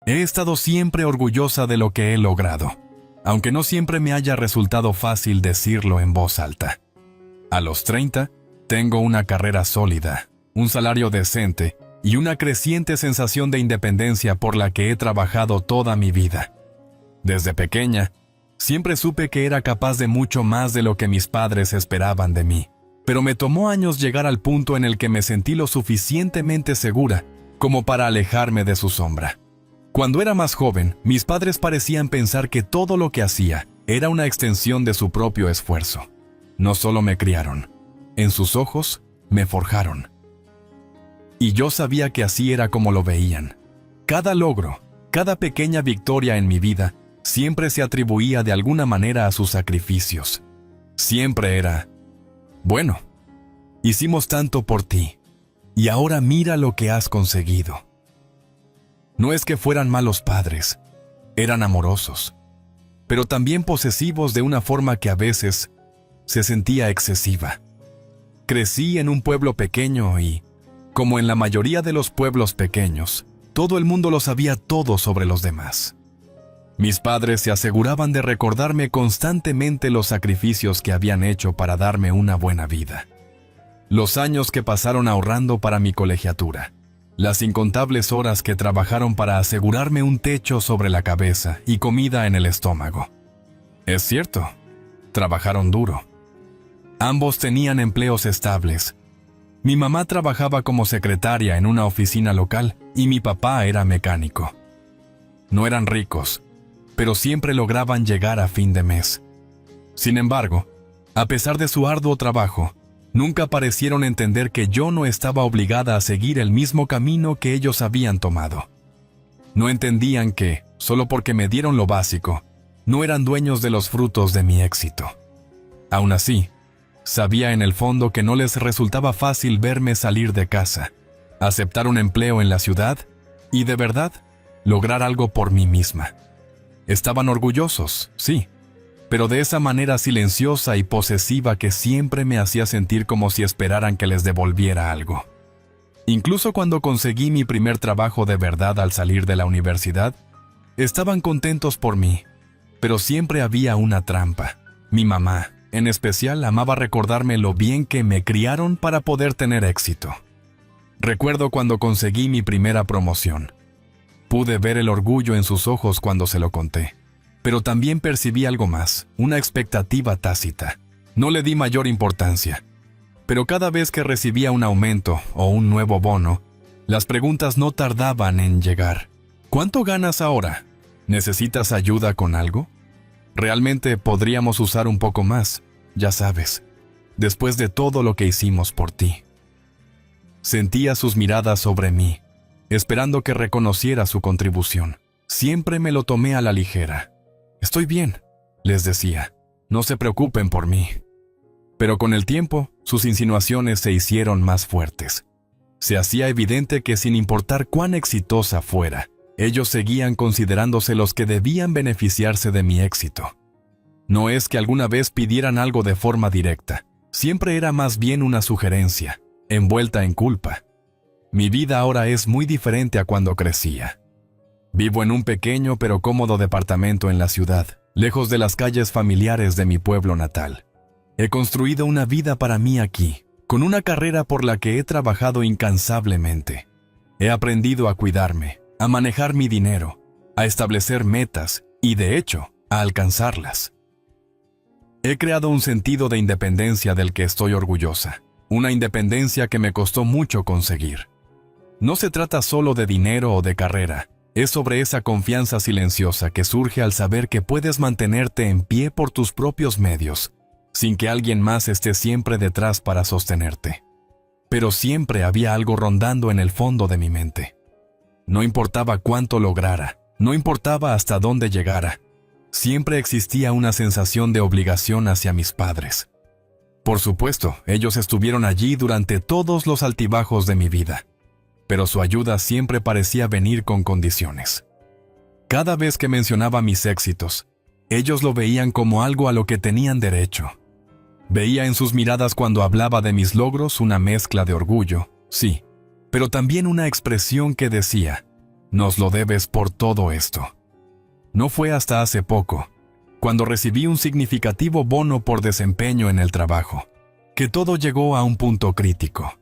He estado siempre orgullosa de lo que he logrado, aunque no siempre me haya resultado fácil decirlo en voz alta. A los 30, tengo una carrera sólida, un salario decente y una creciente sensación de independencia por la que he trabajado toda mi vida. Desde pequeña, siempre supe que era capaz de mucho más de lo que mis padres esperaban de mí, pero me tomó años llegar al punto en el que me sentí lo suficientemente segura como para alejarme de su sombra. Cuando era más joven, mis padres parecían pensar que todo lo que hacía era una extensión de su propio esfuerzo. No solo me criaron, en sus ojos me forjaron. Y yo sabía que así era como lo veían. Cada logro, cada pequeña victoria en mi vida, siempre se atribuía de alguna manera a sus sacrificios. Siempre era, bueno, hicimos tanto por ti, y ahora mira lo que has conseguido. No es que fueran malos padres, eran amorosos, pero también posesivos de una forma que a veces se sentía excesiva. Crecí en un pueblo pequeño y, como en la mayoría de los pueblos pequeños, todo el mundo lo sabía todo sobre los demás. Mis padres se aseguraban de recordarme constantemente los sacrificios que habían hecho para darme una buena vida. Los años que pasaron ahorrando para mi colegiatura, las incontables horas que trabajaron para asegurarme un techo sobre la cabeza y comida en el estómago. Es cierto, trabajaron duro. Ambos tenían empleos estables. Mi mamá trabajaba como secretaria en una oficina local y mi papá era mecánico. No eran ricos, pero siempre lograban llegar a fin de mes. Sin embargo, a pesar de su arduo trabajo, nunca parecieron entender que yo no estaba obligada a seguir el mismo camino que ellos habían tomado. No entendían que, solo porque me dieron lo básico, no eran dueños de los frutos de mi éxito. Aún así, sabía en el fondo que no les resultaba fácil verme salir de casa, aceptar un empleo en la ciudad y, de verdad, lograr algo por mí misma. Estaban orgullosos, sí, pero de esa manera silenciosa y posesiva que siempre me hacía sentir como si esperaran que les devolviera algo. Incluso cuando conseguí mi primer trabajo de verdad al salir de la universidad, estaban contentos por mí, pero siempre había una trampa. Mi mamá, en especial, amaba recordarme lo bien que me criaron para poder tener éxito. Recuerdo cuando conseguí mi primera promoción. Pude ver el orgullo en sus ojos cuando se lo conté, pero también percibí algo más, una expectativa tácita. No le di mayor importancia, pero cada vez que recibía un aumento o un nuevo bono, las preguntas no tardaban en llegar. ¿Cuánto ganas ahora? ¿Necesitas ayuda con algo? Realmente podríamos usar un poco más, ya sabes, después de todo lo que hicimos por ti. Sentía sus miradas sobre mí, esperando que reconociera su contribución. Siempre me lo tomé a la ligera. Estoy bien, les decía, no se preocupen por mí. Pero con el tiempo, sus insinuaciones se hicieron más fuertes. Se hacía evidente que sin importar cuán exitosa fuera, ellos seguían considerándose los que debían beneficiarse de mi éxito. No es que alguna vez pidieran algo de forma directa, siempre era más bien una sugerencia, envuelta en culpa. Mi vida ahora es muy diferente a cuando crecía. Vivo en un pequeño pero cómodo departamento en la ciudad, lejos de las calles familiares de mi pueblo natal. He construido una vida para mí aquí, con una carrera por la que he trabajado incansablemente. He aprendido a cuidarme, a manejar mi dinero, a establecer metas y, de hecho, a alcanzarlas. He creado un sentido de independencia del que estoy orgullosa, una independencia que me costó mucho conseguir. No se trata solo de dinero o de carrera, es sobre esa confianza silenciosa que surge al saber que puedes mantenerte en pie por tus propios medios, sin que alguien más esté siempre detrás para sostenerte. Pero siempre había algo rondando en el fondo de mi mente. No importaba cuánto lograra, no importaba hasta dónde llegara, siempre existía una sensación de obligación hacia mis padres. Por supuesto, ellos estuvieron allí durante todos los altibajos de mi vida, pero su ayuda siempre parecía venir con condiciones. Cada vez que mencionaba mis éxitos, ellos lo veían como algo a lo que tenían derecho. Veía en sus miradas cuando hablaba de mis logros una mezcla de orgullo, sí, pero también una expresión que decía, Nos lo debes por todo esto. No fue hasta hace poco, cuando recibí un significativo bono por desempeño en el trabajo, que todo llegó a un punto crítico.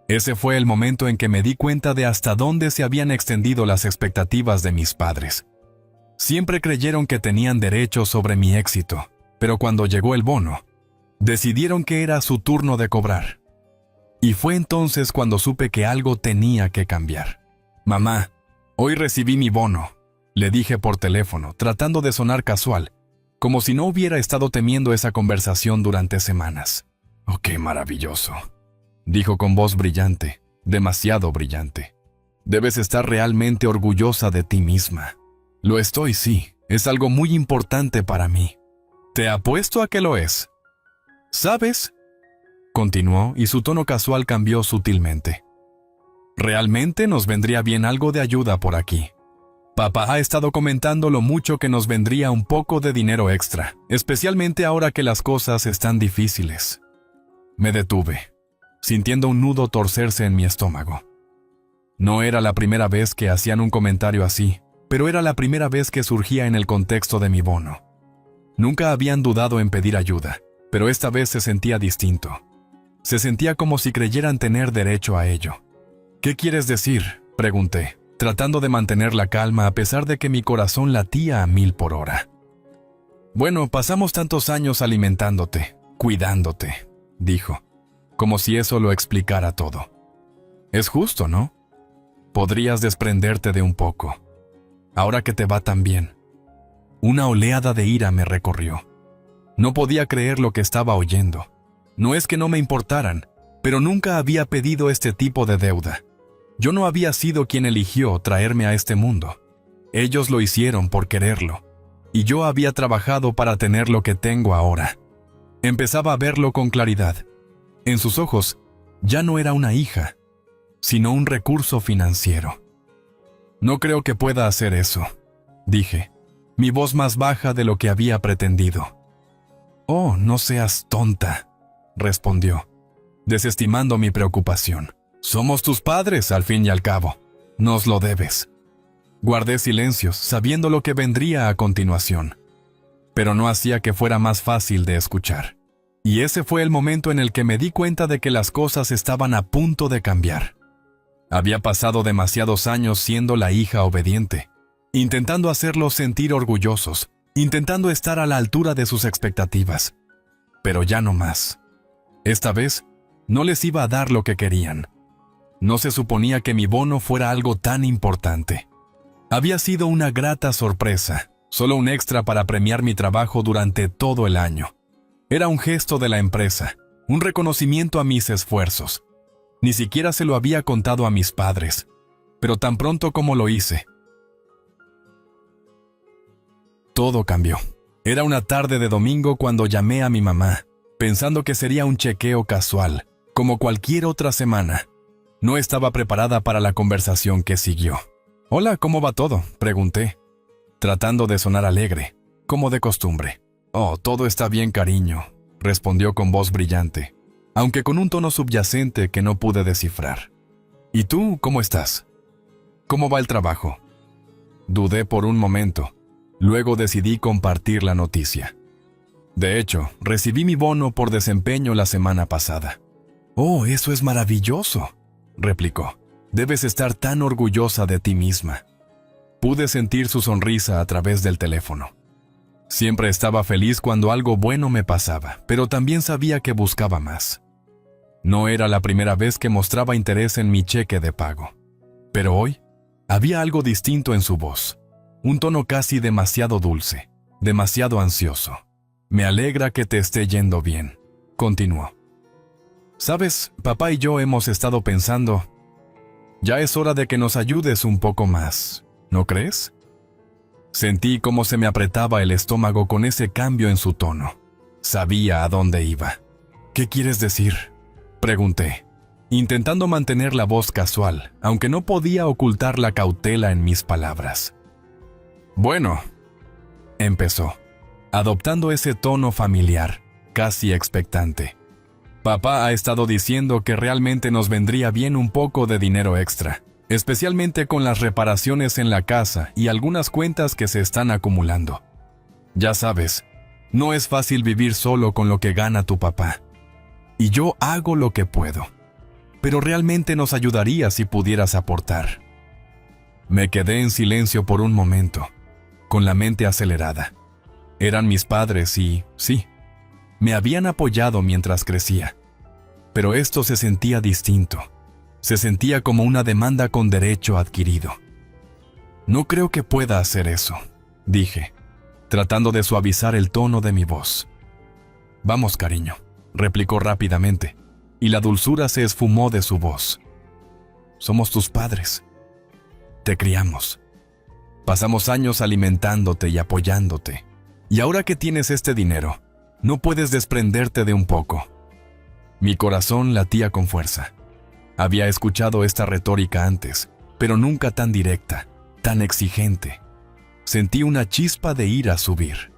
Ese fue el momento en que me di cuenta de hasta dónde se habían extendido las expectativas de mis padres. Siempre creyeron que tenían derecho sobre mi éxito, pero cuando llegó el bono, decidieron que era su turno de cobrar. Y fue entonces cuando supe que algo tenía que cambiar. «Mamá, hoy recibí mi bono», le dije por teléfono, tratando de sonar casual, como si no hubiera estado temiendo esa conversación durante semanas. «Oh, qué maravilloso», dijo con voz brillante, demasiado brillante. «Debes estar realmente orgullosa de ti misma». «Lo estoy, sí. Es algo muy importante para mí». «Te apuesto a que lo es». «¿Sabes?», continuó, y su tono casual cambió sutilmente. «Realmente nos vendría bien algo de ayuda por aquí. Papá ha estado comentando lo mucho que nos vendría un poco de dinero extra, especialmente ahora que las cosas están difíciles». Me detuve, sintiendo un nudo torcerse en mi estómago. No era la primera vez que hacían un comentario así, pero era la primera vez que surgía en el contexto de mi bono. Nunca habían dudado en pedir ayuda, pero esta vez se sentía distinto. Se sentía como si creyeran tener derecho a ello. «¿Qué quieres decir?», pregunté, tratando de mantener la calma a pesar de que mi corazón latía a 1000 por hora. «Bueno, pasamos tantos años alimentándote, cuidándote», dijo, como si eso lo explicara todo. «Es justo, ¿no? Podrías desprenderte de un poco, ahora que te va tan bien». Una oleada de ira me recorrió. No podía creer lo que estaba oyendo. No es que no me importaran, pero nunca había pedido este tipo de deuda. Yo no había sido quien eligió traerme a este mundo. Ellos lo hicieron por quererlo, y yo había trabajado para tener lo que tengo ahora. Empezaba a verlo con claridad. En sus ojos, ya no era una hija, sino un recurso financiero. «No creo que pueda hacer eso», dije, mi voz más baja de lo que había pretendido. «Oh, no seas tonta», respondió, desestimando mi preocupación. «Somos tus padres, al fin y al cabo. Nos lo debes». Guardé silencio, sabiendo lo que vendría a continuación, pero no hacía que fuera más fácil de escuchar. Y ese fue el momento en el que me di cuenta de que las cosas estaban a punto de cambiar. Había pasado demasiados años siendo la hija obediente, intentando hacerlos sentir orgullosos, intentando estar a la altura de sus expectativas. Pero ya no más. Esta vez, no les iba a dar lo que querían. No se suponía que mi bono fuera algo tan importante. Había sido una grata sorpresa, solo un extra para premiar mi trabajo durante todo el año. Era un gesto de la empresa, un reconocimiento a mis esfuerzos. Ni siquiera se lo había contado a mis padres, pero tan pronto como lo hice, todo cambió. Era una tarde de domingo cuando llamé a mi mamá, pensando que sería un chequeo casual, como cualquier otra semana. No estaba preparada para la conversación que siguió. «Hola, ¿cómo va todo?», pregunté, tratando de sonar alegre, como de costumbre. «Oh, todo está bien, cariño», respondió con voz brillante, aunque con un tono subyacente que no pude descifrar. «¿Y tú, cómo estás? ¿Cómo va el trabajo?». Dudé por un momento, luego decidí compartir la noticia. «De hecho, recibí mi bono por desempeño la semana pasada». «Oh, eso es maravilloso», replicó. «Debes estar tan orgullosa de ti misma». Pude sentir su sonrisa a través del teléfono. Siempre estaba feliz cuando algo bueno me pasaba, pero también sabía que buscaba más. No era la primera vez que mostraba interés en mi cheque de pago. Pero hoy, había algo distinto en su voz. Un tono casi demasiado dulce, demasiado ansioso. «Me alegra que te esté yendo bien», continuó. «Sabes, papá y yo hemos estado pensando, ya es hora de que nos ayudes un poco más, ¿no crees?». Sentí cómo se me apretaba el estómago con ese cambio en su tono. Sabía a dónde iba. «¿Qué quieres decir?», pregunté, intentando mantener la voz casual, aunque no podía ocultar la cautela en mis palabras. «Bueno», empezó, adoptando ese tono familiar, casi expectante. «Papá ha estado diciendo que realmente nos vendría bien un poco de dinero extra, especialmente con las reparaciones en la casa y algunas cuentas que se están acumulando. Ya sabes, no es fácil vivir solo con lo que gana tu papá. Y yo hago lo que puedo. Pero realmente nos ayudaría si pudieras aportar. Me quedé en silencio por un momento, con la mente acelerada. Eran mis padres y, sí, me habían apoyado mientras crecía. Pero esto se sentía distinto. Se sentía como una demanda con derecho adquirido. No creo que pueda hacer eso, dije, tratando de suavizar el tono de mi voz. Vamos, cariño, replicó rápidamente, y la dulzura se esfumó de su voz. Somos tus padres. Te criamos. Pasamos años alimentándote y apoyándote. Y ahora que tienes este dinero, no puedes desprenderte de un poco. Mi corazón latía con fuerza. Había escuchado esta retórica antes, pero nunca tan directa, tan exigente. Sentí una chispa de ira subir.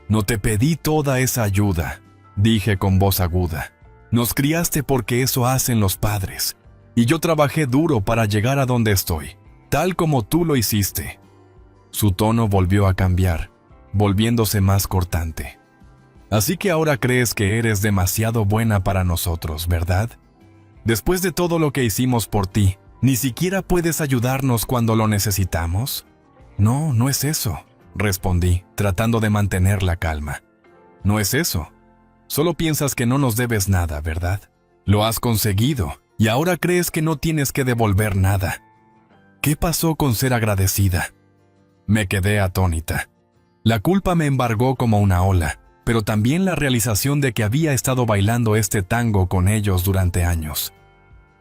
No te pedí toda esa ayuda, dije con voz aguda. Nos criaste porque eso hacen los padres. Y yo trabajé duro para llegar a donde estoy, tal como tú lo hiciste. Su tono volvió a cambiar, volviéndose más cortante. Así que ahora crees que eres demasiado buena para nosotros, ¿verdad? Después de todo lo que hicimos por ti, ¿ni siquiera puedes ayudarnos cuando lo necesitamos? No, no es eso, respondí, tratando de mantener la calma. No es eso. Solo piensas que no nos debes nada, ¿verdad? Lo has conseguido, y ahora crees que no tienes que devolver nada. ¿Qué pasó con ser agradecida? Me quedé atónita. La culpa me embargó como una ola, pero también la realización de que había estado bailando este tango con ellos durante años.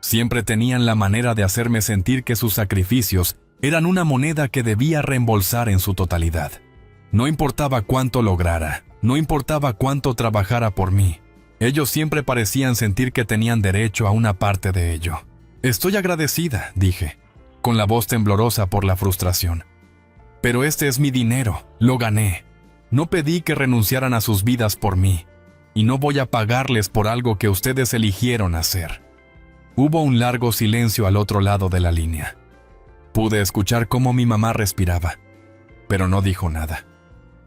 Siempre tenían la manera de hacerme sentir que sus sacrificios eran una moneda que debía reembolsar en su totalidad. No importaba cuánto lograra, no importaba cuánto trabajara por mí. Ellos siempre parecían sentir que tenían derecho a una parte de ello. Estoy agradecida, dije, con la voz temblorosa por la frustración. Pero este es mi dinero, lo gané. No pedí que renunciaran a sus vidas por mí, y no voy a pagarles por algo que ustedes eligieron hacer. Hubo un largo silencio al otro lado de la línea. Pude escuchar cómo mi mamá respiraba, pero no dijo nada.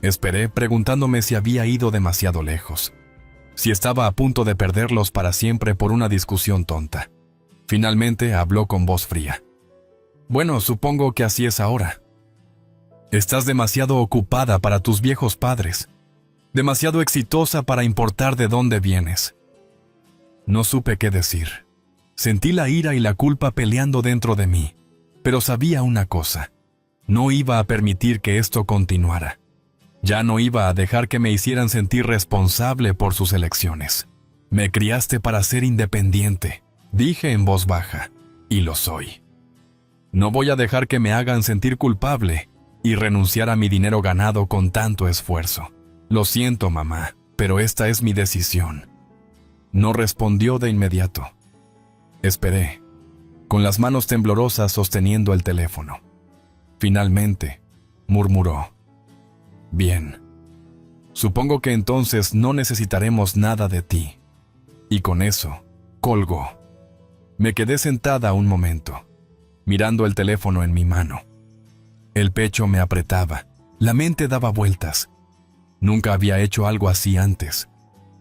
Esperé preguntándome si había ido demasiado lejos, si estaba a punto de perderlos para siempre por una discusión tonta. Finalmente habló con voz fría. Bueno, supongo que así es ahora. Estás demasiado ocupada para tus viejos padres, demasiado exitosa para importar de dónde vienes. No supe qué decir. Sentí la ira y la culpa peleando dentro de mí, pero sabía una cosa. No iba a permitir que esto continuara. Ya no iba a dejar que me hicieran sentir responsable por sus elecciones. Me criaste para ser independiente, dije en voz baja, y lo soy. No voy a dejar que me hagan sentir culpable y renunciar a mi dinero ganado con tanto esfuerzo. Lo siento, mamá, pero esta es mi decisión. No respondió de inmediato. Esperé, con las manos temblorosas sosteniendo el teléfono. Finalmente, murmuró. Bien. Supongo que entonces no necesitaremos nada de ti. Y con eso, colgó. Me quedé sentada un momento, mirando el teléfono en mi mano. El pecho me apretaba, la mente daba vueltas. Nunca había hecho algo así antes.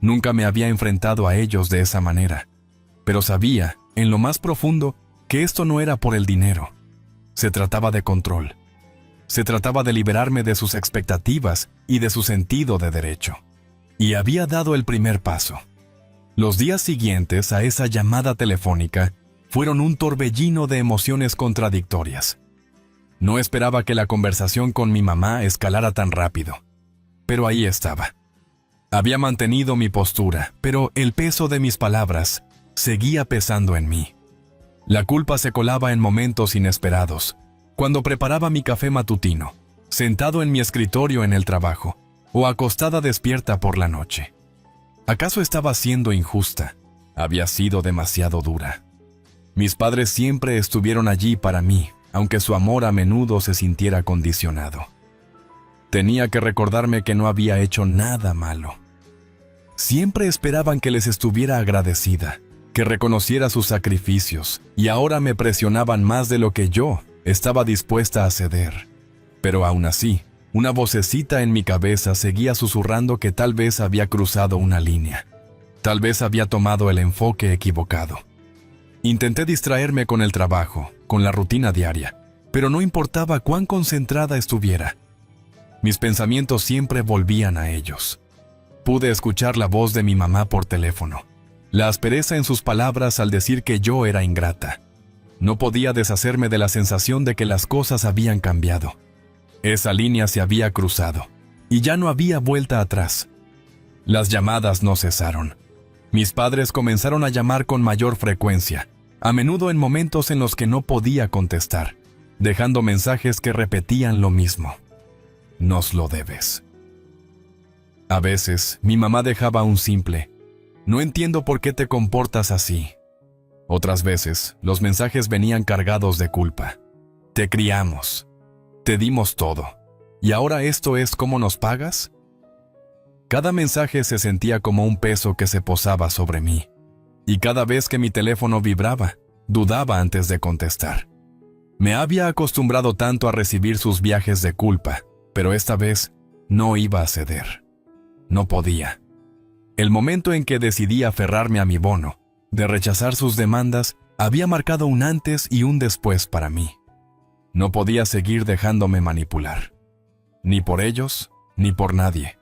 Nunca me había enfrentado a ellos de esa manera. Pero sabía, en lo más profundo, que esto no era por el dinero. Se trataba de control. Se trataba de liberarme de sus expectativas y de su sentido de derecho. Y había dado el primer paso. Los días siguientes a esa llamada telefónica fueron un torbellino de emociones contradictorias. No esperaba que la conversación con mi mamá escalara tan rápido. Pero ahí estaba. Había mantenido mi postura, pero el peso de mis palabras seguía pesando en mí. La culpa se colaba en momentos inesperados, cuando preparaba mi café matutino, sentado en mi escritorio en el trabajo, o acostada despierta por la noche. ¿Acaso estaba siendo injusta? Había sido demasiado dura. Mis padres siempre estuvieron allí para mí, aunque su amor a menudo se sintiera condicionado. Tenía que recordarme que no había hecho nada malo. Siempre esperaban que les estuviera agradecida, que reconociera sus sacrificios, y ahora me presionaban más de lo que yo estaba dispuesta a ceder. Pero aún así, una vocecita en mi cabeza seguía susurrando que tal vez había cruzado una línea. Tal vez había tomado el enfoque equivocado. Intenté distraerme con el trabajo, con la rutina diaria, pero no importaba cuán concentrada estuviera. Mis pensamientos siempre volvían a ellos. Pude escuchar la voz de mi mamá por teléfono, la aspereza en sus palabras al decir que yo era ingrata. No podía deshacerme de la sensación de que las cosas habían cambiado. Esa línea se había cruzado, y ya no había vuelta atrás. Las llamadas no cesaron. Mis padres comenzaron a llamar con mayor frecuencia, a menudo en momentos en los que no podía contestar, dejando mensajes que repetían lo mismo. Nos lo debes. A veces, mi mamá dejaba un simple: no entiendo por qué te comportas así. Otras veces, los mensajes venían cargados de culpa. Te criamos. Te dimos todo. ¿Y ahora esto es cómo nos pagas? Cada mensaje se sentía como un peso que se posaba sobre mí. Y cada vez que mi teléfono vibraba, dudaba antes de contestar. Me había acostumbrado tanto a recibir sus viajes de culpa, pero esta vez no iba a ceder. No podía. El momento en que decidí aferrarme a mi bono, de rechazar sus demandas, había marcado un antes y un después para mí. No podía seguir dejándome manipular. Ni por ellos, ni por nadie.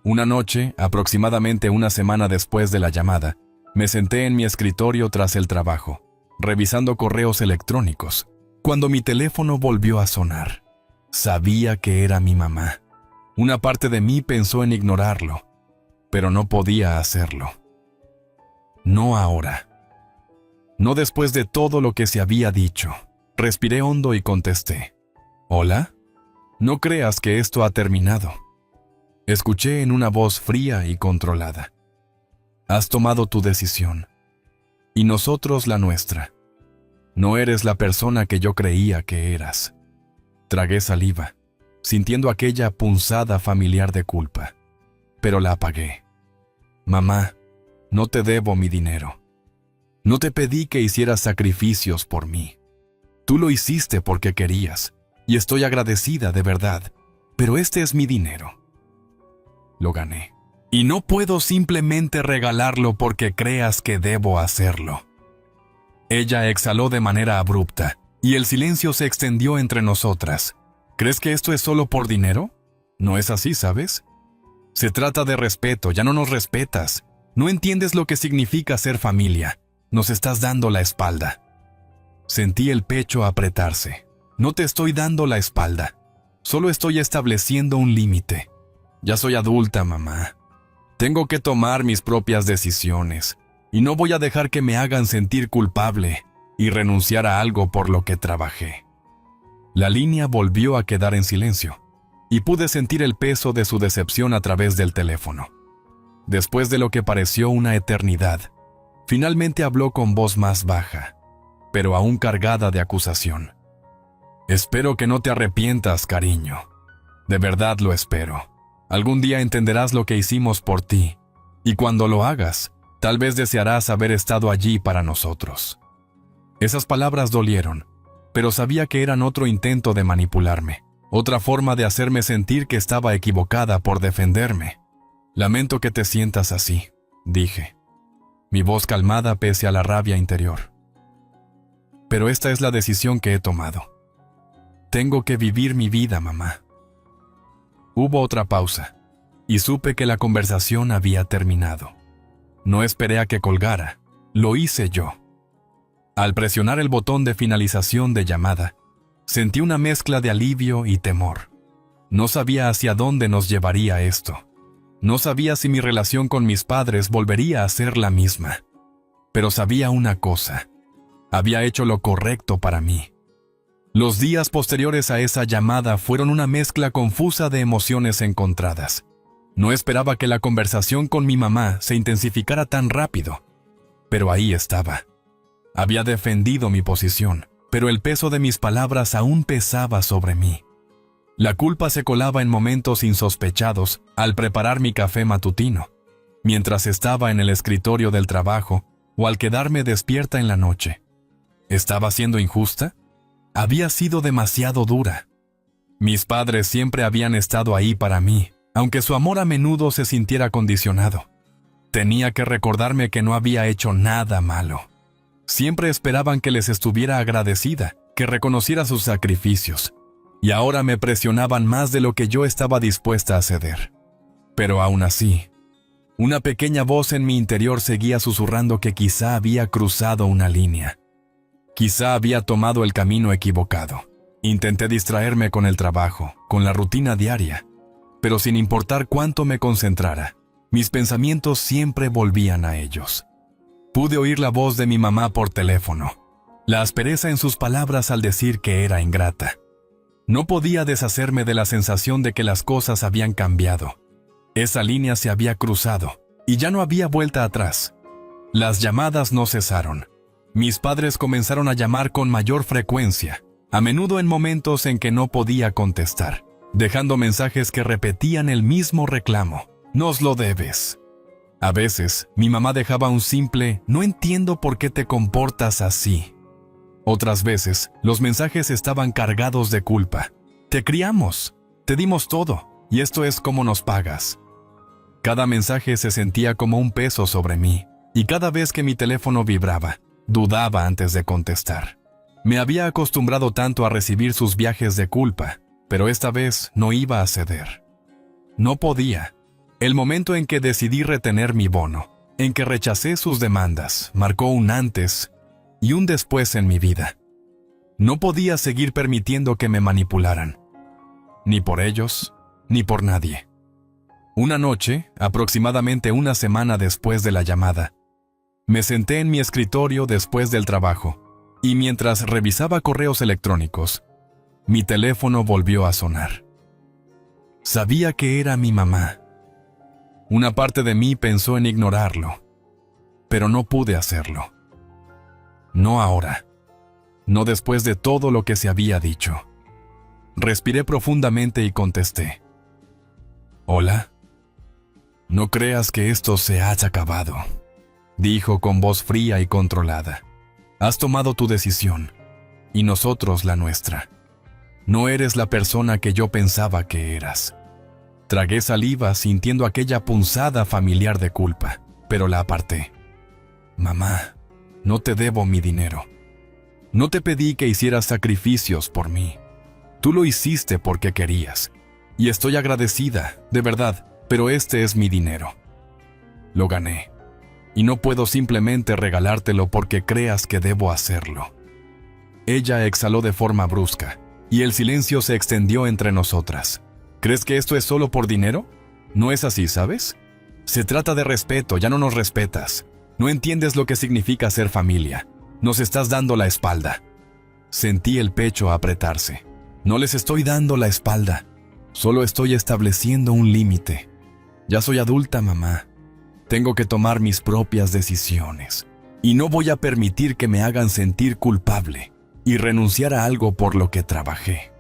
Una noche, aproximadamente una semana después de la llamada, me senté en mi escritorio tras el trabajo, revisando correos electrónicos, cuando mi teléfono volvió a sonar. Sabía que era mi mamá. Una parte de mí pensó en ignorarlo, pero no podía hacerlo. No ahora. No después de todo lo que se había dicho. Respiré hondo y contesté: ¿Hola? No creas que esto ha terminado. Escuché en una voz fría y controlada: Has tomado tu decisión, y nosotros la nuestra. No eres la persona que yo creía que eras. Tragué saliva, sintiendo aquella punzada familiar de culpa, pero la apagué. Mamá, no te debo mi dinero. No te pedí que hicieras sacrificios por mí. Tú lo hiciste porque querías, y estoy agradecida de verdad, pero este es mi dinero. Lo gané. Y no puedo simplemente regalarlo porque creas que debo hacerlo. Ella exhaló de manera abrupta, y el silencio se extendió entre nosotras. ¿Crees que esto es solo por dinero? No es así, ¿sabes? Se trata de respeto, ya no nos respetas. No entiendes lo que significa ser familia. Nos estás dando la espalda. Sentí el pecho apretarse. No te estoy dando la espalda. Solo estoy estableciendo un límite. Ya soy adulta, mamá. Tengo que tomar mis propias decisiones. Y no voy a dejar que me hagan sentir culpable y renunciar a algo por lo que trabajé. La línea volvió a quedar en silencio, y pude sentir el peso de su decepción a través del teléfono. Después de lo que pareció una eternidad, finalmente habló con voz más baja, pero aún cargada de acusación. Espero que no te arrepientas, cariño. De verdad lo espero. Algún día entenderás lo que hicimos por ti, y cuando lo hagas, tal vez desearás haber estado allí para nosotros. Esas palabras dolieron, pero sabía que eran otro intento de manipularme, otra forma de hacerme sentir que estaba equivocada por defenderme. Lamento que te sientas así, dije, mi voz calmada pese a la rabia interior. Pero esta es la decisión que he tomado. Tengo que vivir mi vida, mamá. Hubo otra pausa, y supe que la conversación había terminado. No esperé a que colgara, lo hice yo. Al presionar el botón de finalización de llamada, sentí una mezcla de alivio y temor. No sabía hacia dónde nos llevaría esto. No sabía si mi relación con mis padres volvería a ser la misma. Pero sabía una cosa: había hecho lo correcto para mí. Los días posteriores a esa llamada fueron una mezcla confusa de emociones encontradas. No esperaba que la conversación con mi mamá se intensificara tan rápido, pero ahí estaba. Había defendido mi posición, pero el peso de mis palabras aún pesaba sobre mí. La culpa se colaba en momentos insospechados al preparar mi café matutino. Mientras estaba en el escritorio del trabajo, o al quedarme despierta en la noche. ¿Estaba siendo injusta? Había sido demasiado dura. Mis padres siempre habían estado ahí para mí, aunque su amor a menudo se sintiera condicionado. Tenía que recordarme que no había hecho nada malo. Siempre esperaban que les estuviera agradecida, que reconociera sus sacrificios, y ahora me presionaban más de lo que yo estaba dispuesta a ceder. Pero aún así, una pequeña voz en mi interior seguía susurrando que quizá había cruzado una línea. Quizá había tomado el camino equivocado. Intenté distraerme con el trabajo, con la rutina diaria, pero sin importar cuánto me concentrara, mis pensamientos siempre volvían a ellos. Pude oír la voz de mi mamá por teléfono, la aspereza en sus palabras al decir que era ingrata. No podía deshacerme de la sensación de que las cosas habían cambiado. Esa línea se había cruzado, y ya no había vuelta atrás. Las llamadas no cesaron. Mis padres comenzaron a llamar con mayor frecuencia, a menudo en momentos en que no podía contestar, dejando mensajes que repetían el mismo reclamo: «Nos lo debes». A veces, mi mamá dejaba un simple «no entiendo por qué te comportas así». Otras veces, los mensajes estaban cargados de culpa. «Te criamos, te dimos todo, y esto es cómo nos pagas». Cada mensaje se sentía como un peso sobre mí, y cada vez que mi teléfono vibraba, dudaba antes de contestar. Me había acostumbrado tanto a recibir sus viajes de culpa, pero esta vez no iba a ceder. No podía. El momento en que decidí retener mi bono, en que rechacé sus demandas, marcó un antes y un después en mi vida. No podía seguir permitiendo que me manipularan. Ni por ellos, ni por nadie. Una noche, aproximadamente una semana después de la llamada, me senté en mi escritorio después del trabajo, y mientras revisaba correos electrónicos, mi teléfono volvió a sonar. Sabía que era mi mamá. Una parte de mí pensó en ignorarlo, pero no pude hacerlo. No ahora. No después de todo lo que se había dicho. Respiré profundamente y contesté: «Hola». «No creas que esto se haya acabado», dijo con voz fría y controlada. «Has tomado tu decisión, y nosotros la nuestra. No eres la persona que yo pensaba que eras». Tragué saliva sintiendo aquella punzada familiar de culpa, pero la aparté. «Mamá, no te debo mi dinero. No te pedí que hicieras sacrificios por mí. Tú lo hiciste porque querías. Y estoy agradecida, de verdad, pero este es mi dinero. Lo gané. Y no puedo simplemente regalártelo porque creas que debo hacerlo». Ella exhaló de forma brusca, y el silencio se extendió entre nosotras. «¿Crees que esto es solo por dinero? No es así, ¿sabes? Se trata de respeto, ya no nos respetas. No entiendes lo que significa ser familia. Nos estás dando la espalda». Sentí el pecho apretarse. «No les estoy dando la espalda. Solo estoy estableciendo un límite. Ya soy adulta, mamá. Tengo que tomar mis propias decisiones. Y no voy a permitir que me hagan sentir culpable y renunciar a algo por lo que trabajé».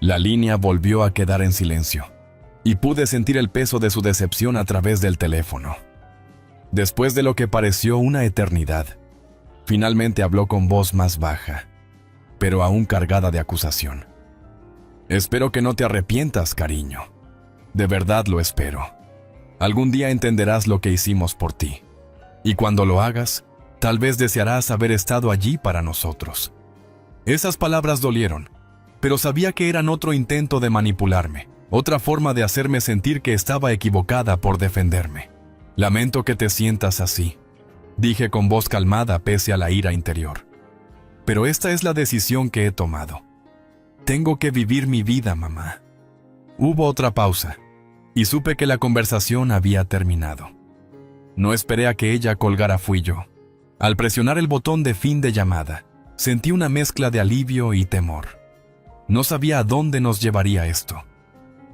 La línea volvió a quedar en silencio, y pude sentir el peso de su decepción a través del teléfono. Después de lo que pareció una eternidad, finalmente habló con voz más baja, pero aún cargada de acusación. «Espero que no te arrepientas, cariño. De verdad lo espero. Algún día entenderás lo que hicimos por ti, y cuando lo hagas, tal vez desearás haber estado allí para nosotros». Esas palabras dolieron, pero sabía que eran otro intento de manipularme, otra forma de hacerme sentir que estaba equivocada por defenderme. «Lamento que te sientas así», dije con voz calmada pese a la ira interior. «Pero esta es la decisión que he tomado. Tengo que vivir mi vida, mamá». Hubo otra pausa, y supe que la conversación había terminado. No esperé a que ella colgara, fui yo. Al presionar el botón de fin de llamada, sentí una mezcla de alivio y temor. No sabía a dónde nos llevaría esto.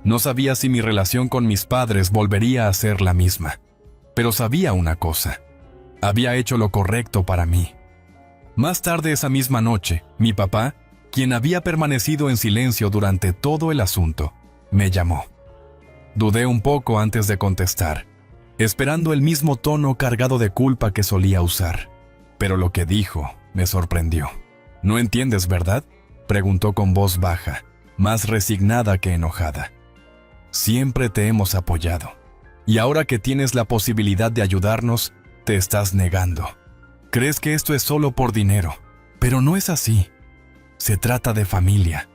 No sabía si mi relación con mis padres volvería a ser la misma. Pero sabía una cosa: había hecho lo correcto para mí. Más tarde esa misma noche, mi papá, quien había permanecido en silencio durante todo el asunto, me llamó. Dudé un poco antes de contestar, esperando el mismo tono cargado de culpa que solía usar. Pero lo que dijo me sorprendió. «¿No entiendes, verdad?», preguntó con voz baja, más resignada que enojada. «Siempre te hemos apoyado. Y ahora que tienes la posibilidad de ayudarnos, te estás negando. Crees que esto es solo por dinero, pero no es así. Se trata de familia.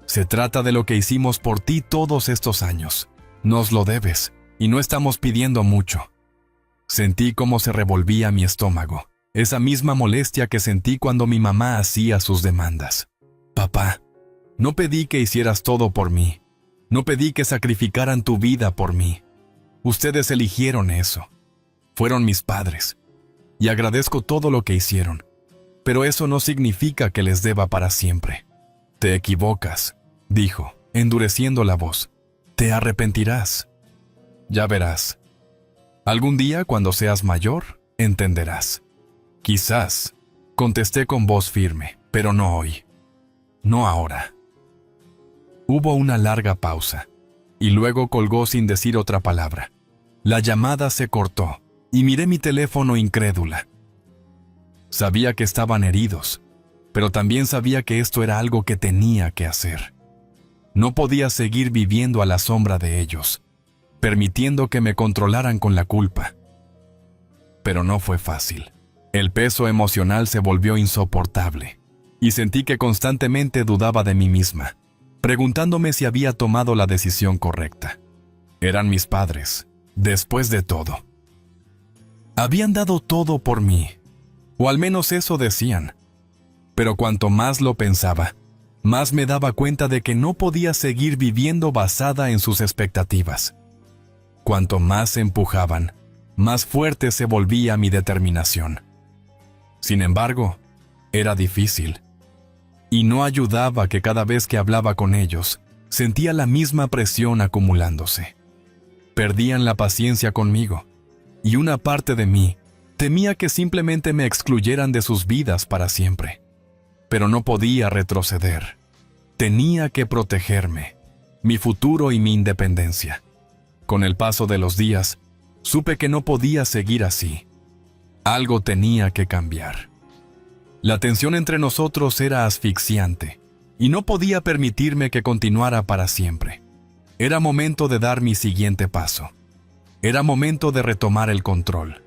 Se trata de lo que hicimos por ti todos estos años. Nos lo debes, y no estamos pidiendo mucho». Sentí cómo se revolvía mi estómago, esa misma molestia que sentí cuando mi mamá hacía sus demandas. «Papá, no pedí que hicieras todo por mí. No pedí que sacrificaran tu vida por mí. Ustedes eligieron eso. Fueron mis padres. Y agradezco todo lo que hicieron. Pero eso no significa que les deba para siempre». «Te equivocas», dijo, endureciendo la voz. «Te arrepentirás. Ya verás. Algún día, cuando seas mayor, entenderás». «Quizás», contesté con voz firme, «pero no hoy. No ahora». Hubo una larga pausa, y luego colgó sin decir otra palabra. La llamada se cortó, y miré mi teléfono incrédula. Sabía que estaban heridos, pero también sabía que esto era algo que tenía que hacer. No podía seguir viviendo a la sombra de ellos, permitiendo que me controlaran con la culpa. Pero no fue fácil. El peso emocional se volvió insoportable, y sentí que constantemente dudaba de mí misma, preguntándome si había tomado la decisión correcta. Eran mis padres, después de todo. Habían dado todo por mí, o al menos eso decían. Pero cuanto más lo pensaba, más me daba cuenta de que no podía seguir viviendo basada en sus expectativas. Cuanto más se empujaban, más fuerte se volvía mi determinación. Sin embargo, era difícil. Y no ayudaba que cada vez que hablaba con ellos, sentía la misma presión acumulándose. Perdían la paciencia conmigo, y una parte de mí temía que simplemente me excluyeran de sus vidas para siempre. Pero no podía retroceder. Tenía que protegerme, mi futuro y mi independencia. Con el paso de los días, supe que no podía seguir así. Algo tenía que cambiar. La tensión entre nosotros era asfixiante, y no podía permitirme que continuara para siempre. Era momento de dar mi siguiente paso. Era momento de retomar el control.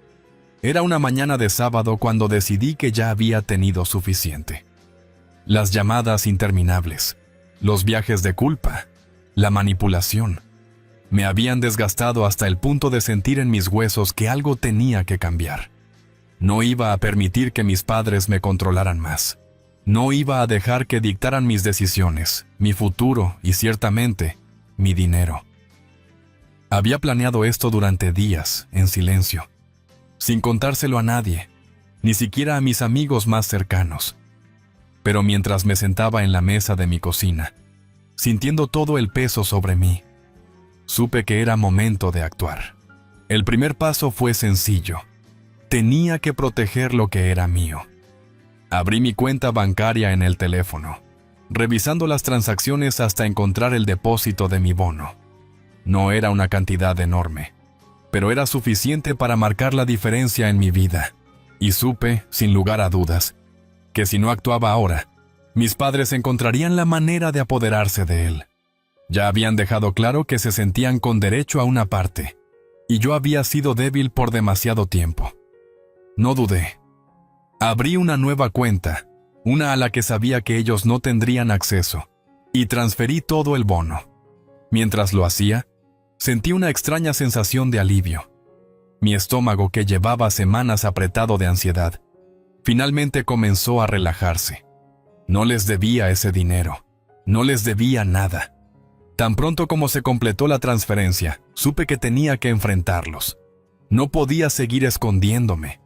Era una mañana de sábado cuando decidí que ya había tenido suficiente. Las llamadas interminables, los viajes de culpa, la manipulación, me habían desgastado hasta el punto de sentir en mis huesos que algo tenía que cambiar. No iba a permitir que mis padres me controlaran más. No iba a dejar que dictaran mis decisiones, mi futuro y, ciertamente, mi dinero. Había planeado esto durante días, en silencio, sin contárselo a nadie, ni siquiera a mis amigos más cercanos. Pero mientras me sentaba en la mesa de mi cocina, sintiendo todo el peso sobre mí, supe que era momento de actuar. El primer paso fue sencillo. Tenía que proteger lo que era mío. Abrí mi cuenta bancaria en el teléfono, revisando las transacciones hasta encontrar el depósito de mi bono. No era una cantidad enorme, pero era suficiente para marcar la diferencia en mi vida. Y supe, sin lugar a dudas, que si no actuaba ahora, mis padres encontrarían la manera de apoderarse de él. Ya habían dejado claro que se sentían con derecho a una parte, y yo había sido débil por demasiado tiempo. No dudé. Abrí una nueva cuenta, una a la que sabía que ellos no tendrían acceso, y transferí todo el bono. Mientras lo hacía, sentí una extraña sensación de alivio. Mi estómago, que llevaba semanas apretado de ansiedad, finalmente comenzó a relajarse. No les debía ese dinero, no les debía nada. Tan pronto como se completó la transferencia, supe que tenía que enfrentarlos. No podía seguir escondiéndome.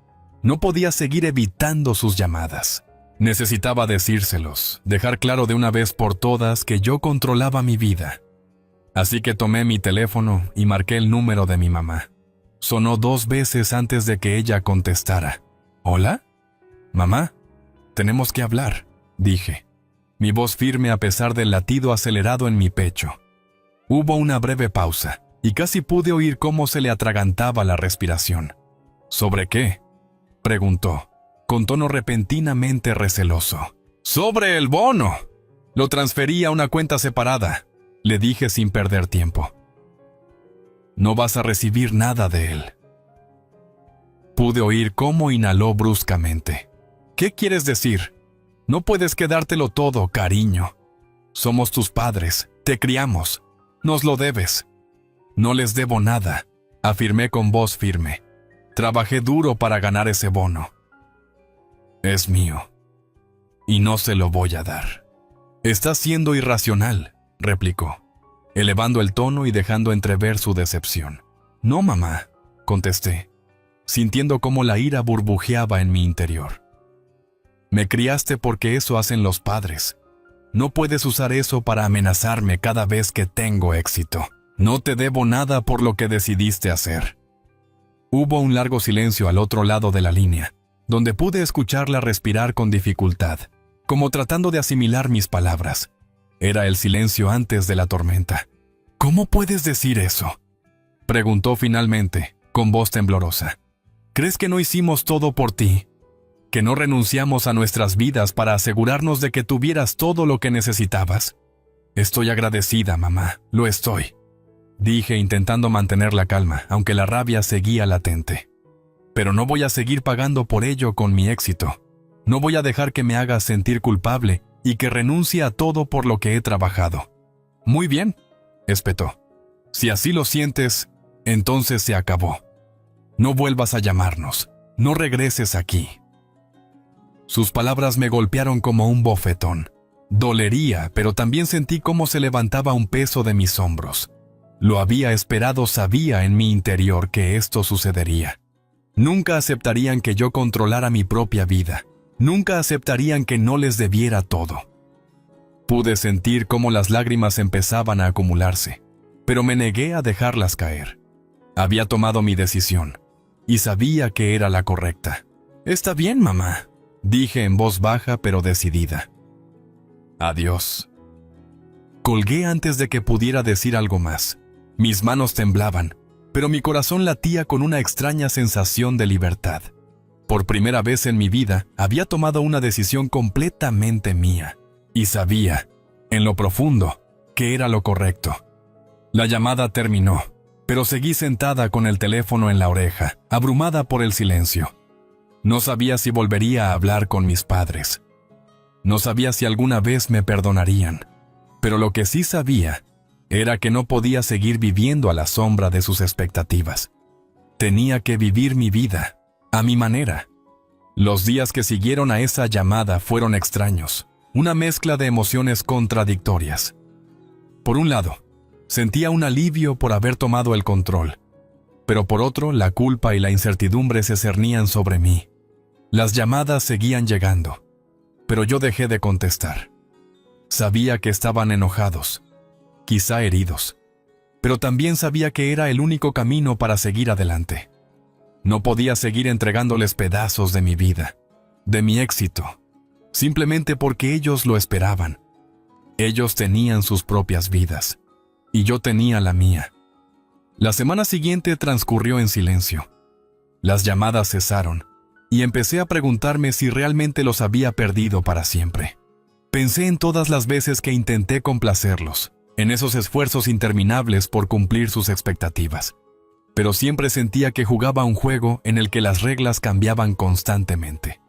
No podía seguir evitando sus llamadas. Necesitaba decírselos, dejar claro de una vez por todas que yo controlaba mi vida. Así que tomé mi teléfono y marqué el número de mi mamá. Sonó 2 veces antes de que ella contestara. ¿Hola? «Mamá, tenemos que hablar», dije, mi voz firme a pesar del latido acelerado en mi pecho. Hubo una breve pausa, y casi pude oír cómo se le atragantaba la respiración. ¿Sobre qué?, preguntó, con tono repentinamente receloso. «¡Sobre el bono! Lo transferí a una cuenta separada», le dije sin perder tiempo. «No vas a recibir nada de él». Pude oír cómo inhaló bruscamente. «¿Qué quieres decir? No puedes quedártelo todo, cariño. Somos tus padres, te criamos, nos lo debes». «No les debo nada», afirmé con voz firme. «Trabajé duro para ganar ese bono. Es mío, y no se lo voy a dar». «Estás siendo irracional», replicó, elevando el tono y dejando entrever su decepción. «No, mamá», contesté, sintiendo cómo la ira burbujeaba en mi interior. «Me criaste porque eso hacen los padres. No puedes usar eso para amenazarme cada vez que tengo éxito. No te debo nada por lo que decidiste hacer». Hubo un largo silencio al otro lado de la línea, donde pude escucharla respirar con dificultad, como tratando de asimilar mis palabras. Era el silencio antes de la tormenta. «¿Cómo puedes decir eso?», preguntó finalmente, con voz temblorosa. «¿Crees que no hicimos todo por ti? ¿Que no renunciamos a nuestras vidas para asegurarnos de que tuvieras todo lo que necesitabas?» «Estoy agradecida, mamá, lo estoy», dije intentando mantener la calma, aunque la rabia seguía latente. «Pero no voy a seguir pagando por ello con mi éxito. No voy a dejar que me hagas sentir culpable y que renuncie a todo por lo que he trabajado». «Muy bien», espetó. «Si así lo sientes, entonces se acabó. No vuelvas a llamarnos. No regreses aquí». Sus palabras me golpearon como un bofetón. Dolería, pero también sentí cómo se levantaba un peso de mis hombros. Lo había esperado, sabía en mi interior que esto sucedería. Nunca aceptarían que yo controlara mi propia vida. Nunca aceptarían que no les debiera todo. Pude sentir cómo las lágrimas empezaban a acumularse, pero me negué a dejarlas caer. Había tomado mi decisión, y sabía que era la correcta. «Está bien, mamá», dije en voz baja pero decidida. «Adiós». Colgué antes de que pudiera decir algo más. Mis manos temblaban, pero mi corazón latía con una extraña sensación de libertad. Por primera vez en mi vida, había tomado una decisión completamente mía, y sabía, en lo profundo, que era lo correcto. La llamada terminó, pero seguí sentada con el teléfono en la oreja, abrumada por el silencio. No sabía si volvería a hablar con mis padres. No sabía si alguna vez me perdonarían, pero lo que sí sabía era que no podía seguir viviendo a la sombra de sus expectativas. Tenía que vivir mi vida, a mi manera. Los días que siguieron a esa llamada fueron extraños, una mezcla de emociones contradictorias. Por un lado, sentía un alivio por haber tomado el control, pero por otro, la culpa y la incertidumbre se cernían sobre mí. Las llamadas seguían llegando, pero yo dejé de contestar. Sabía que estaban enojados, quizá heridos, pero también sabía que era el único camino para seguir adelante. No podía seguir entregándoles pedazos de mi vida, de mi éxito, simplemente porque ellos lo esperaban. Ellos tenían sus propias vidas, y yo tenía la mía. La semana siguiente transcurrió en silencio. Las llamadas cesaron, y empecé a preguntarme si realmente los había perdido para siempre. Pensé en todas las veces que intenté complacerlos, en esos esfuerzos interminables por cumplir sus expectativas. Pero siempre sentía que jugaba un juego en el que las reglas cambiaban constantemente.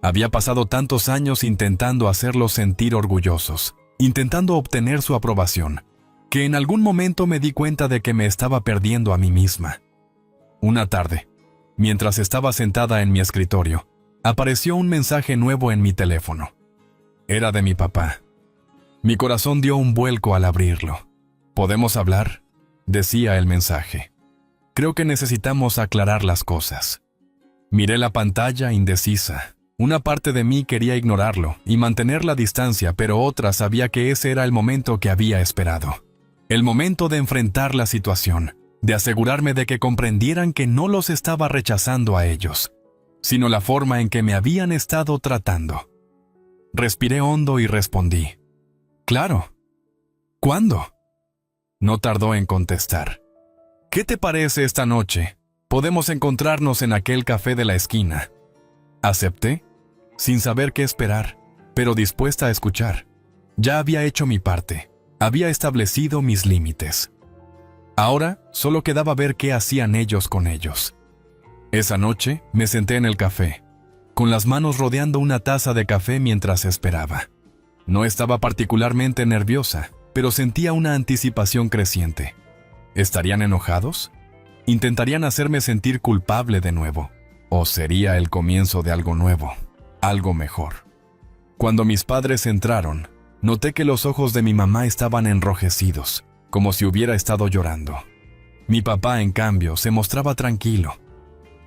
Había pasado tantos años intentando hacerlos sentir orgullosos, intentando obtener su aprobación, que en algún momento me di cuenta de que me estaba perdiendo a mí misma. Una tarde, mientras estaba sentada en mi escritorio, apareció un mensaje nuevo en mi teléfono. Era de mi papá. Mi corazón dio un vuelco al abrirlo. «¿Podemos hablar?», decía el mensaje. «Creo que necesitamos aclarar las cosas». Miré la pantalla indecisa. Una parte de mí quería ignorarlo y mantener la distancia, pero otra sabía que ese era el momento que había esperado. El momento de enfrentar la situación, de asegurarme de que comprendieran que no los estaba rechazando a ellos, sino la forma en que me habían estado tratando. Respiré hondo y respondí: «Claro». «¿Cuándo?». No tardó en contestar. ¿Qué te parece esta noche? Podemos encontrarnos en aquel café de la esquina. Acepté, sin saber qué esperar, pero dispuesta a escuchar. Ya había hecho mi parte, había establecido mis límites. Ahora solo quedaba ver qué hacían ellos con ellos. Esa noche me senté en el café, con las manos rodeando una taza de café mientras esperaba. No estaba particularmente nerviosa, pero sentía una anticipación creciente. ¿Estarían enojados? ¿Intentarían hacerme sentir culpable de nuevo? ¿O sería el comienzo de algo nuevo, algo mejor? Cuando mis padres entraron, noté que los ojos de mi mamá estaban enrojecidos, como si hubiera estado llorando. Mi papá, en cambio, se mostraba tranquilo,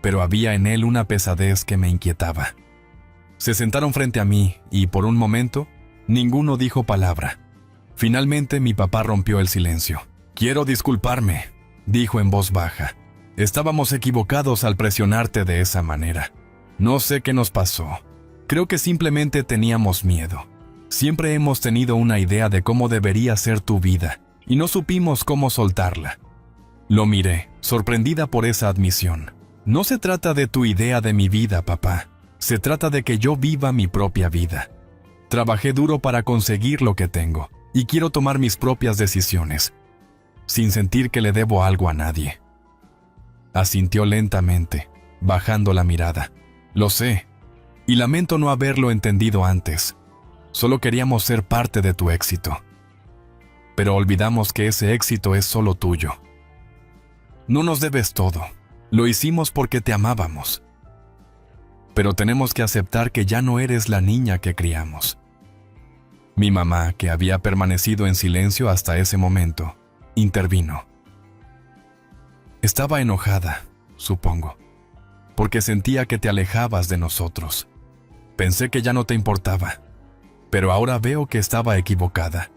pero había en él una pesadez que me inquietaba. Se sentaron frente a mí y, por un momento, ninguno dijo palabra. Finalmente, mi papá rompió el silencio. «Quiero disculparme», dijo en voz baja. «Estábamos equivocados al presionarte de esa manera. No sé qué nos pasó. Creo que simplemente teníamos miedo. Siempre hemos tenido una idea de cómo debería ser tu vida, y no supimos cómo soltarla». Lo miré, sorprendida por esa admisión. «No se trata de tu idea de mi vida, papá. Se trata de que yo viva mi propia vida. Trabajé duro para conseguir lo que tengo, y quiero tomar mis propias decisiones, sin sentir que le debo algo a nadie». Asintió lentamente, bajando la mirada. «Lo sé, y lamento no haberlo entendido antes. Solo queríamos ser parte de tu éxito. Pero olvidamos que ese éxito es solo tuyo. No nos debes todo. Lo hicimos porque te amábamos. Pero tenemos que aceptar que ya no eres la niña que criamos». Mi mamá, que había permanecido en silencio hasta ese momento, intervino. «Estaba enojada, supongo, porque sentía que te alejabas de nosotros. Pensé que ya no te importaba, pero ahora veo que estaba equivocada.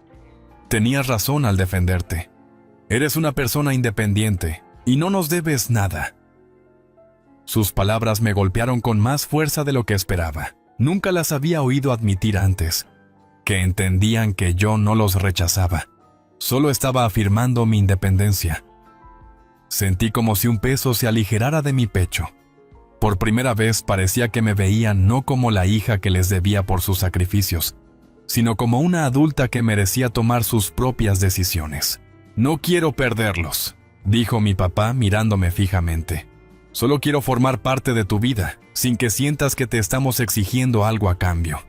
Tenías razón al defenderte. Eres una persona independiente y no nos debes nada». Sus palabras me golpearon con más fuerza de lo que esperaba. Nunca las había oído admitir antes, que entendían que yo no los rechazaba. Solo estaba afirmando mi independencia. Sentí como si un peso se aligerara de mi pecho. Por primera vez parecía que me veían no como la hija que les debía por sus sacrificios, sino como una adulta que merecía tomar sus propias decisiones. «No quiero perderlos», dijo mi papá mirándome fijamente. «Solo quiero formar parte de tu vida, sin que sientas que te estamos exigiendo algo a cambio».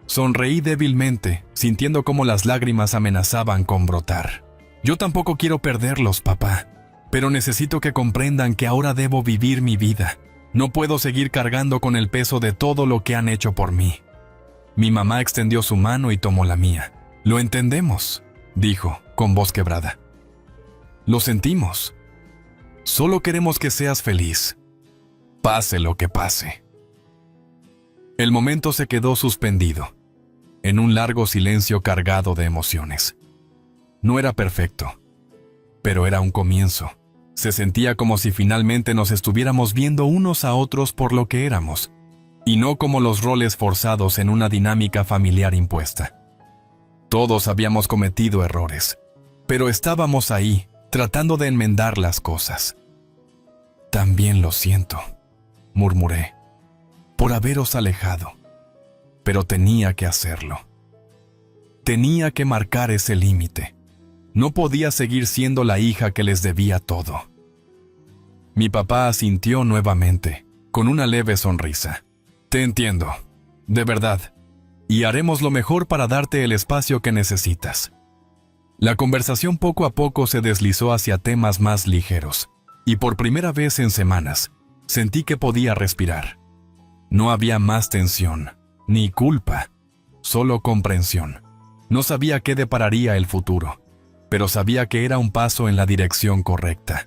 Sonreí débilmente, sintiendo cómo las lágrimas amenazaban con brotar. «Yo tampoco quiero perderlos, papá, pero necesito que comprendan que ahora debo vivir mi vida. No puedo seguir cargando con el peso de todo lo que han hecho por mí». Mi mamá extendió su mano y tomó la mía. «Lo entendemos», dijo, con voz quebrada. «Lo sentimos. Solo queremos que seas feliz, pase lo que pase». El momento se quedó suspendido, en un largo silencio cargado de emociones. No era perfecto, pero era un comienzo. Se sentía como si finalmente nos estuviéramos viendo unos a otros por lo que éramos, y no como los roles forzados en una dinámica familiar impuesta. Todos habíamos cometido errores, pero estábamos ahí, tratando de enmendar las cosas. «También lo siento», murmuré, «por haberos alejado, pero tenía que hacerlo. Tenía que marcar ese límite. No podía seguir siendo la hija que les debía todo». Mi papá asintió nuevamente, con una leve sonrisa. «Te entiendo, de verdad, y haremos lo mejor para darte el espacio que necesitas». La conversación poco a poco se deslizó hacia temas más ligeros, y por primera vez en semanas, sentí que podía respirar. No había más tensión, ni culpa, solo comprensión. No sabía qué depararía el futuro, pero sabía que era un paso en la dirección correcta.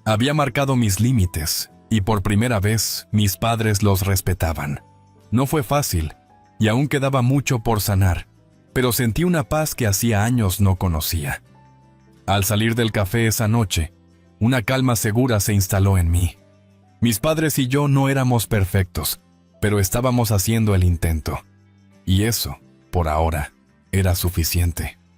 Había marcado mis límites, y por primera vez mis padres los respetaban. No fue fácil, y aún quedaba mucho por sanar, pero sentí una paz que hacía años no conocía. Al salir del café esa noche, una calma segura se instaló en mí. Mis padres y yo no éramos perfectos, pero estábamos haciendo el intento. Y eso, por ahora, era suficiente.